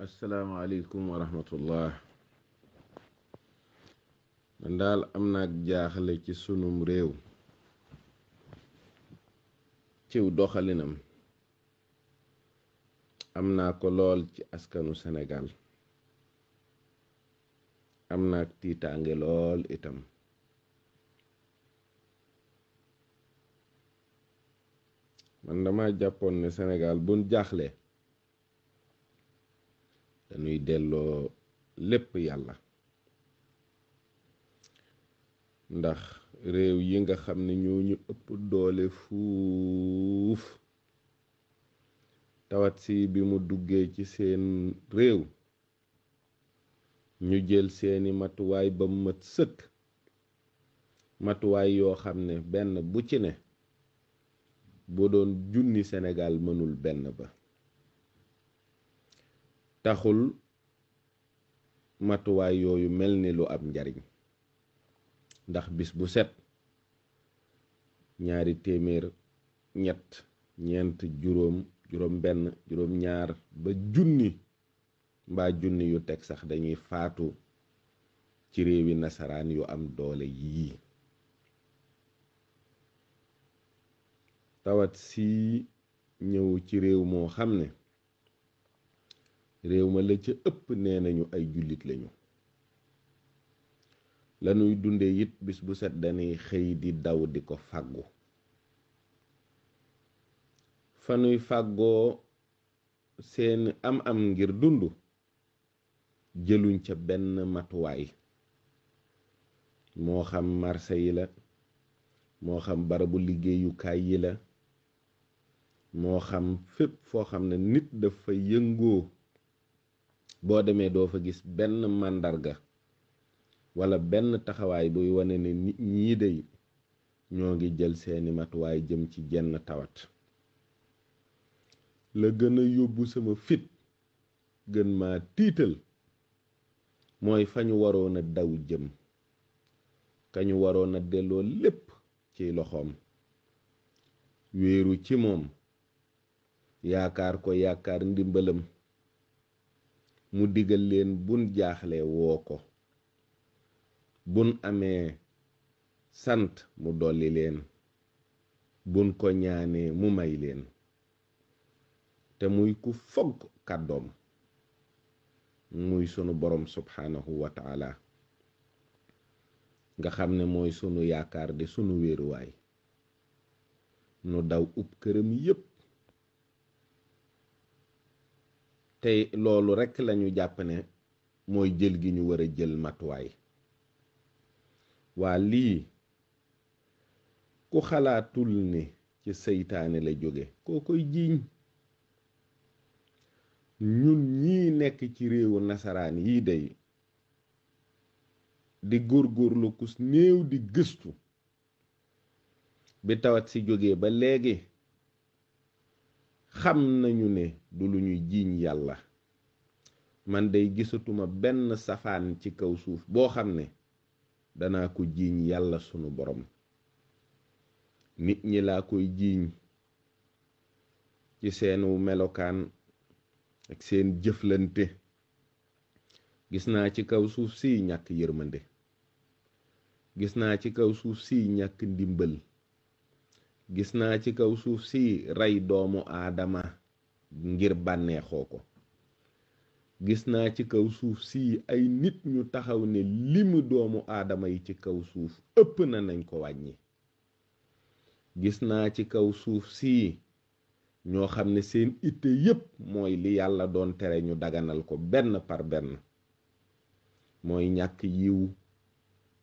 asalaamaaleykum wa rahmatullah. man daal am naag jaaxle ci sunum réew ciw doxalinam. am naa ko lool ci askanu Sénégal. am naag tiitaange lool itam. man dama jàppoon ne Sénégal buñ jaaxle dañuy delloo lépp yàlla, ndax réew yi nga xam ne ñoo ñu ëpp doole fuuf tawat si bi mu duggee ci seen réew ñu jël seeni matuwaay ba mat sëkk, matuwaay yoo xam ne benn bu ci ne bu doon junni Sénégal mënul benn ba. taxul matuwaay yooyu mel ni lu am njariñ, ndax bis bu set ñaari téeméer, ñett, ñeent, juróom, juróom benn, juróom ñaar ba junni mbaa junni yu teg sax dañuy faatu ci réewi nasaraan yu am doole yii. tawat si ñëw ci réew moo xam ne réew ma la ca ëpp nee nañu ay jullit lañu. lanuy dunde it bis bu set dañuy xëy di daw di ko fàggu. fa nuy fàggoo seen am ngir dund jëluñ ca benn matuwaay, moo xam marché yi la, moo xam barabu liggéeyukaay yi la, moo xam fépp foo xam ne nit dafa yëngoo. boo demee doo fa gis benn màndarga wala benn taxawaay buy wane ne nit ñii dey ñoo ngi jël seeni matuwaay jëm ci jenn tawat. la gën a yóbbu sama fit gën ma tiital mooy fa ñu waroon a daw jëm, ka ñu waroon a delloo lépp ci loxoom, wéeru ci moom, yaakaar ko, yaakaar ndimbalam, mu digal leen bun jaaxle woo ko, bun amee sant mu dolli leen, bun ko ñaanee mu may leen, te muy ku fogg kàddoom, muy sunu borom subhanahu wa taala nga xam ne mooy sunu yaakaar di sunu wéeruwaay. nu daw ub këram yépp, tey loolu rekk lañu jàpp ne mooy jël gi ñu war a jël matuwaay. waa lii ku xalaatul ne ci seytaane la jóge koo koy jiiñ. ñun ñii nekk ci réewu nasaraan yii day di góorgóorlu kus néew di gëstu bi tawat si jógee ba léegi xam nañu ne du lu ñuy jiiñ yàlla. man day gisatuma benn safaan ci kaw suuf boo xam ne danaa ko jiiñ yàlla sunu borom. nit ñi laa koy jiiñ ci seenu melokaan ak seen jëflante. gis naa ci kaw suuf si ñàkk yërmande, gis naa ci kaw suuf si ñàkk ndimbal, gis naa ci kaw suuf si rey doomu aadama ngir bànneexoo ko. gis naa ci kaw suuf si ay nit ñu taxaw ne limu doomu aadama yi ci kaw suuf ëpp na nañ ko wàññi. gis naa ci kaw suuf si ñoo xam ne seen itte yépp mooy li yàlla doon tere ñu daganal ko benn par benn, mooy ñàkk yiw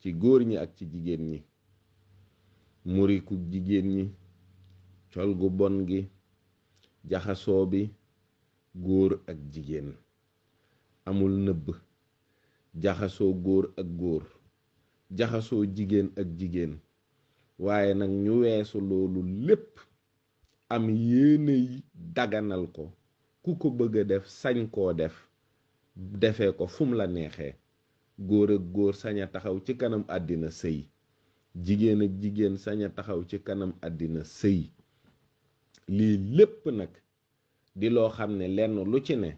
ci góor ñi ak ci jigéen ñi, muriku jigéen ñi, col gu bon gi, jaxasoo bi góor ak jigéen amul nëbb, jaxasoo góor ak góor, jaxasoo jigéen ak jigéen. waaye nag ñu weesu loolu lépp am yéene daganal ko, ku ko bëgg a def sañ koo def, defee ko fum la neexee. góor ak góor sañ a taxaw ci kanam àddina sëy, jigéen ak jigéen sañ a taxaw ci kanam àddina sëy. lii lépp nag di loo xam ne lenn lu ci ne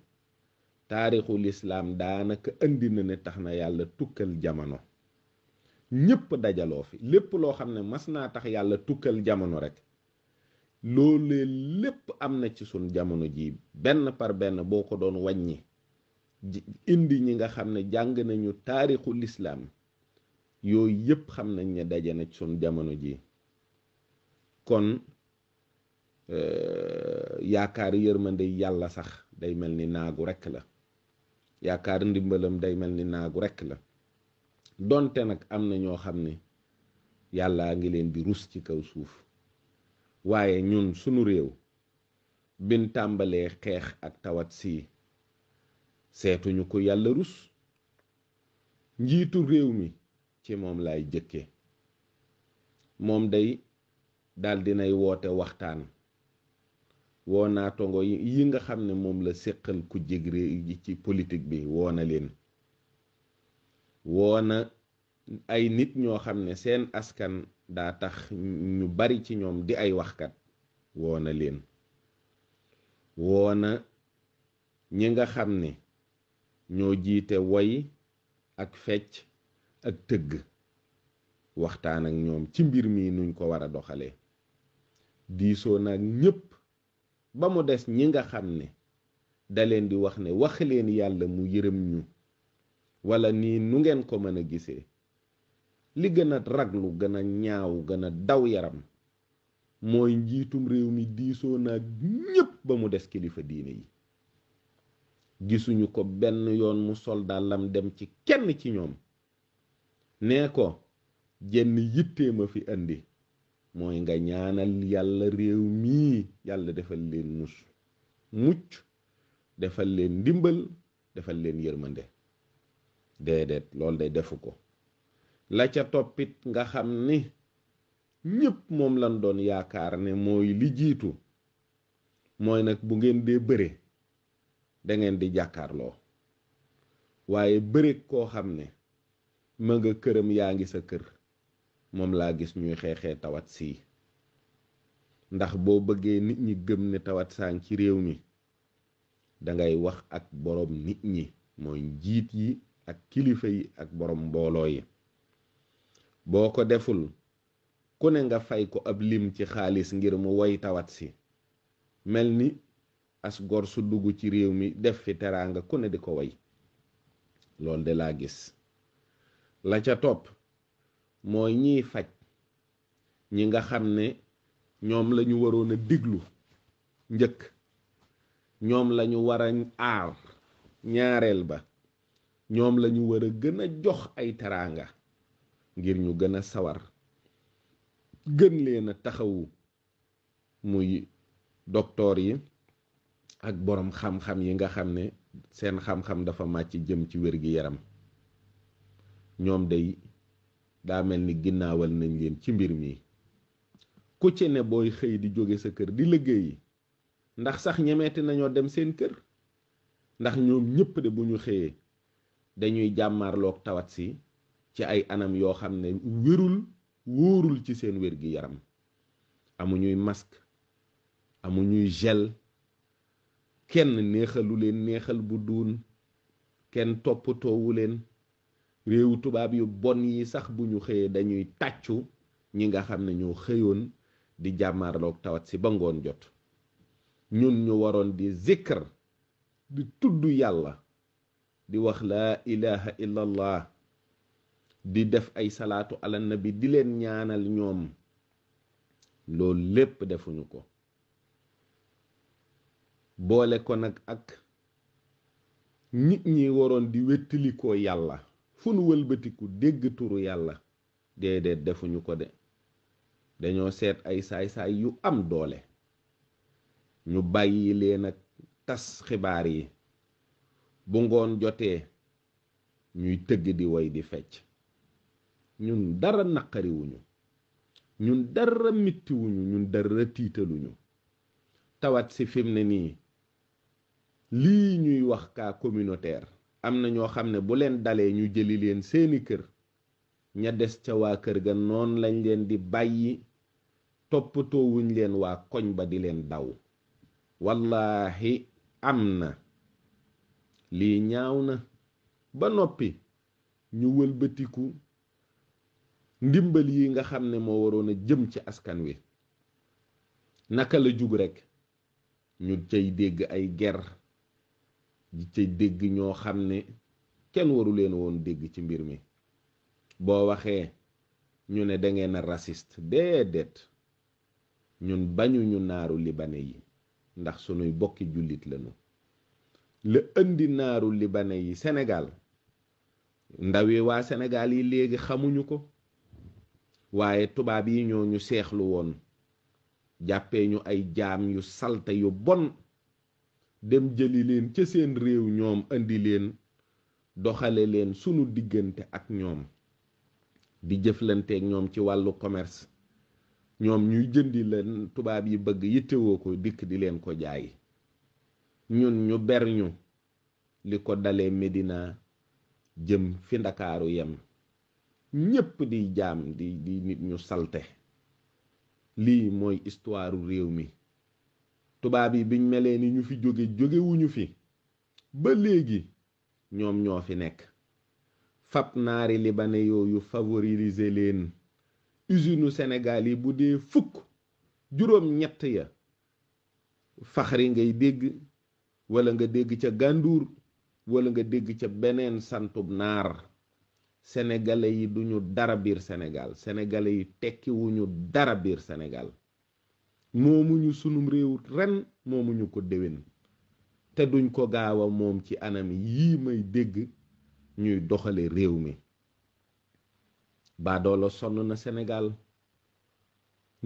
taarixu lislaam daanaka indi na ne tax na yàlla tukkal jamono ñépp dajaloo fi lépp loo xam ne mas naa tax yàlla tukkal jamono rek loolee lépp am na ci sun jamono ji benn par benn boo ko doon wàññi indi ñi nga xam ne jàng nañu taarixu lislaam yooyu yépp xam nañ ne daje na ci sun jamono ji kon yaakaar yërmande yàlla sax day mel ni naagu rekk la yaakaar ndimbalam day mel ni naagu rekk la donte nag am na ñoo xam ne yàlla ngi leen di rus ci kaw suuf waaye ñun sunu réew bin tàmbalee xeex ak tawat si seetuñu ko yàlla rus njiitu réew mi ci moom lay jëkke moom day dal dinay woote waxtaan woo naatongo yi nga xam ne moom la séqal ku jégre yi ci politique bi woona leen woona ay nit ñoo xam ne seen askan daa tax ñu bari ci ñoom di ay waxkat woona leen woona ñi nga xam ne ñoo jiite woy ak fecc ak tëgg waxtaan ak ñoom ci mbir mi nuñ ko war a doxalee diisoo nag ñépp ba mu des ñi nga xam ne da leen di wax ne wax leen yàlla mu yërëm ñu wala nii nu ngeen ko mën a gisee li gën a raglu gën a ñaaw gën a daw yaram mooy njiitum réew mi diisoo nag ñépp ba mu des kilifa diine yi gisuñu ko benn yoon mu sol dàllam dem ci kenn ci ñoom nee ko jenn yittee ma fi andi mooy nga ñaanal yàlla réew mii yàlla defal leen mucc defal leen ndimbal defal leen yërmande déedéet loolu day defu ko la ca toppit nga xam ni ñépp moom lan doon yaakaar ne mooy li jiitu mooy nag bu ngeen dee bëre da ngeen di jàkkaarloo waaye bëre koo xam ne ma nga këram yaa ngi sa kër moom laa gis ñuy xeexee tawat sii ndax boo bëggee nit ñi gëm ne tawat saa ngi ci réew mi dangay wax ak borom nit ñi mooy njiit yi ak kilifa yi ak borom mbooloo yi boo ko deful ku ne nga fay ko ab lim ci xaalis ngir mu woy tawat si mel ni as gor su dugg ci réew mi def fi teraanga ku ne di ko woy loolu de laa gis la ca topp mooy ñiy faj ñi nga xam ne ñoom lañu waroon a diglu njëkk ñoom lañu war a aar ñaareel ba ñoom lañu war a gën a jox ay teraanga ngir ñu gën a sawar gën leen a taxawu muy doktoor yi ak boroom xam-xam yi nga xam ne seen xam-xam dafa màcc jëm ci wér-gi-yaram ñoom day daa mel ni ginnaawal nañ leen ci mbir mi ku ci ne booy xëy di jóge sa kër di liggéeyi ndax sax ñemeeti nañoo dem seen kër ndax ñoom ñépp de bu ñu xëyee dañuy jàmmaarloog tawat si ci ay anam yoo xam ne wóorul ci seen wér-gi-yaram amuñuy masque amuñuy gel kenn neexalu leen neexal bu duun kenn toppatoowu leen réewu tubaab yu bon yi sax bu ñu xëyee dañuy tàccu ñi nga xam ne ñoo xëyoon di jàmmaarloog tawat si ba ngoon jot ñun ñu waroon di zikr di tudd yàlla di wax laa ilaha illallah di def ay salaatu ala nabi di leen ñaanal ñoom loolu lépp defuñu ko boole ko nag ak nit ñi waroon di wettalikoo yàlla fu nu wëlbatiku dégg turu yàlla déedéet defuñu ko de dañoo seet ay saay-saay yu am doole ñu bàyyi leen ak tas xibaar yi bu ngoon jotee ñuy tëgg di woy di fecc ñun dara naqariwuñu ñun dara mittiwuñu ñun dara tiitaluñu tawat si fim ne nii lii ñuy wax cas communautaire am na ñoo xam ne bu leen dalee ñu jëli leen seeni kër ña des ca waa kër ga noon lañ leen di bàyyi toppatoowuñ leen waa koñ ba di leen daw wallahi am na lii ñaaw na ba noppi ñu wëlbatiku ndimbal yi nga xam ne moo waroon a jëm ci askan wi naka la jug rekk ñu cay dégg ay ger di cay dégg ñoo xam ne kenn waru leen woon dégg ci mbir mi boo waxee ñu ne dangeen a raciste déedéet ñun bañuñu naaru libane yi ndax sunuy bokki jullit lañu la indi naaru libane yi Sénégal ndawi waa Sénégal yi léegi xamuñu ko waaye tubaab yi ñoo ñu seexlu woon jàppee ñu ay jaam yu salte yu bon dem jëli leen ca seen réew ñoom indi leen doxale leen sunu diggante ak ñoom di jëflanteek ñoom ci wàllu commerce ñoom ñuy jëndi leen tubaab yi bëgg yittewoo ko dikk di leen ko jaay ñun ñu ber ñu li ko dalee Medina jëm fi Ndakaaru yem ñépp di jaam di nit ñu salte lii mooy histoire réew mi tubaab yi biñ melee ni ñu fi jógewuñu fi ba léegi ñoom ñoo fi nekk fab naari libane yooyu favoriser leen usine Sénégal yi bu dee fukk juróom ñett ya Faxri ngay dégg wala nga dégg ca Gànduur wala nga dégg ca beneen santub naar sénégalais yi duñu dara biir Sénégal sénégalais yi tekkiwuñu dara biir Sénégal moomuñu sunum réew ren moomuñu ko déwén te duñ ko gaaw a moom ci anam yii may dégg ñuy doxale réew mi baadoolo sonn na Sénégal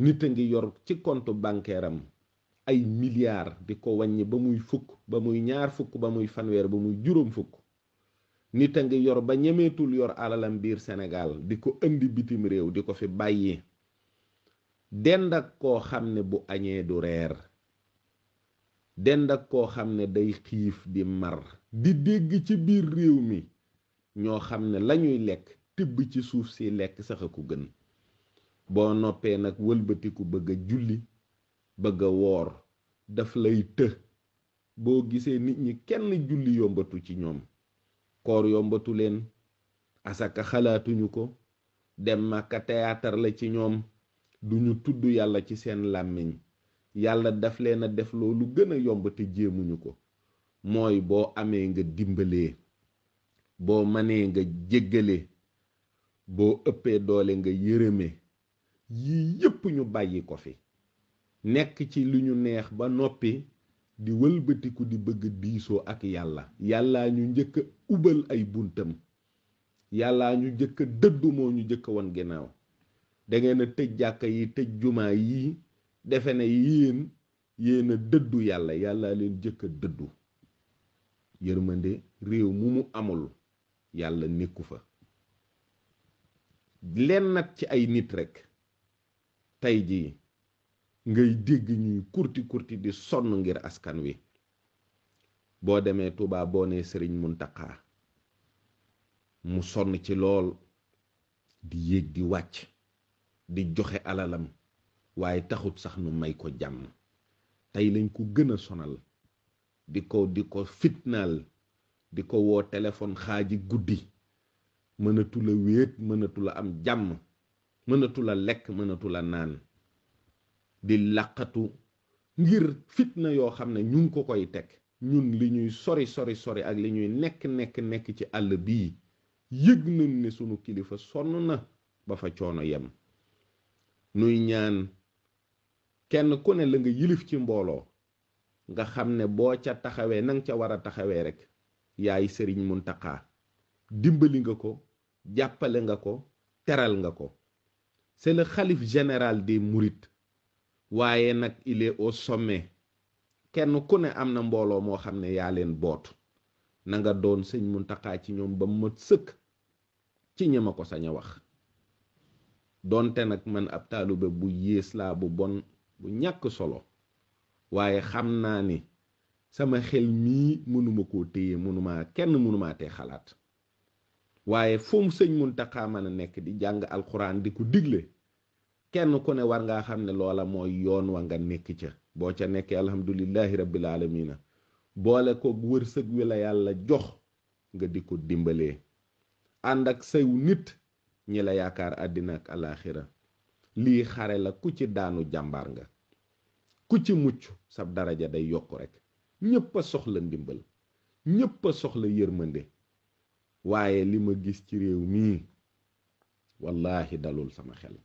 nit a ngi yor ci compte bancaire am ay milliards di ko wàññi ba muy fukk ba muy ñaar fukk ba muy fanweer ba muy juróom fukk nit a ngi yor ba ñemeetul yor alalam biir Sénégal di ko indi bitim réew di ko fi bàyyi dend ak koo xam ne bu añee du reer dend ak koo xam ne day xiif di mar di dégg ci biir réew mi ñoo xam ne lañuy lekk tibb ci suuf si lekk sax a ko gën boo noppee nag wëlbatiku bëgg a julli bëgg a woor daf lay të boo gisee nit ñi kenn julli yombatu ci ñoom koor yombatu leen asaka xalaatuñu ko dem Màkka théâtre la ci ñoom duñu tudd yàlla ci seen làmmiñ yàlla daf leen a def loolu gën a yomb te jéemuñu ko mooy boo amee nga dimbalee boo manee nga jéggale boo ëppee doole nga yërëme yii yépp ñu bàyyi ko fi nekk ci lu ñu neex ba noppi di wëlbatiku di bëgg diisoo ak yàlla ñu njëkk a ubal ay buntam yàlla ñu njëkk a dëddu moo ñu njëkk a won ginnaaw dangeen a tëj jàkka yi tëj jumaa yi defe ne yéen a dëddu yàlla leen njëkk a dëddu yërmande réew mu amul yàlla nekku fa leen nag ci ay nit rekk tey jii ngay dégg ñuy kurti di sonn ngir askan wi boo demee Tuubaa boo nee Sëriñ Muntaxa mu sonn ci lool di yéeg di wàcc di joxe alalam waaye taxut sax nu may ko jàmm tey lañ ko gën a sonal di ko fitnaal di ko woo téléphone xaaji guddi mënatu la wéet mënatu la am jàmm mënatu la lekk mënatu la naan di làqatu ngir fitna yoo xam ne ñu ngi ko koy teg ñun li ñuy sori ak li ñuy nekk ci àll bii yëg nañ ne sunu kilifa sonn na ba fa coono yem nuy ñaan kenn ku ne la nga yilif ci mbooloo nga xam ne boo ca taxawee nang ca war a taxawee rek yaay Sëriñ Muntaxa dimbali nga ko jàppale nga ko teral nga ko c'est le khalife général des mourides waaye nag il est au sommet kenn ku ne am na mbooloo moo xam ne yaa leen boot na nga doon Sëñ Muntaxa ci ñoom ba mat sëkk ci ñema ko sañ a wax doonte nag man ab taalube bu yées laa bu bon bu ñàkk solo waaye xam naa ni sama xel mii mënuma koo téye kenn mënumaa tee xalaat waaye fu mu Sëñ Muntaxa mën a nekk di jàng alxuraan di ko digle kenn ku ne war ngaa xam ne loola mooy yoon wa nga nekk ca boo ca nekkee alhamdulillahi rabbil alamina boole ko wërsëg wi la yàlla jox nga di ko dimbalee ànd ak saw nit ñi la yaakaar àddina ak alaaxira lii xare la ku ci daanu jàmbaar nga ku ci mucc sab daraja day yokk rekk ñépp a soxla ndimbal ñépp a soxla yërmande waaye li ma gis ci réew mii wallaahi dalul sama xel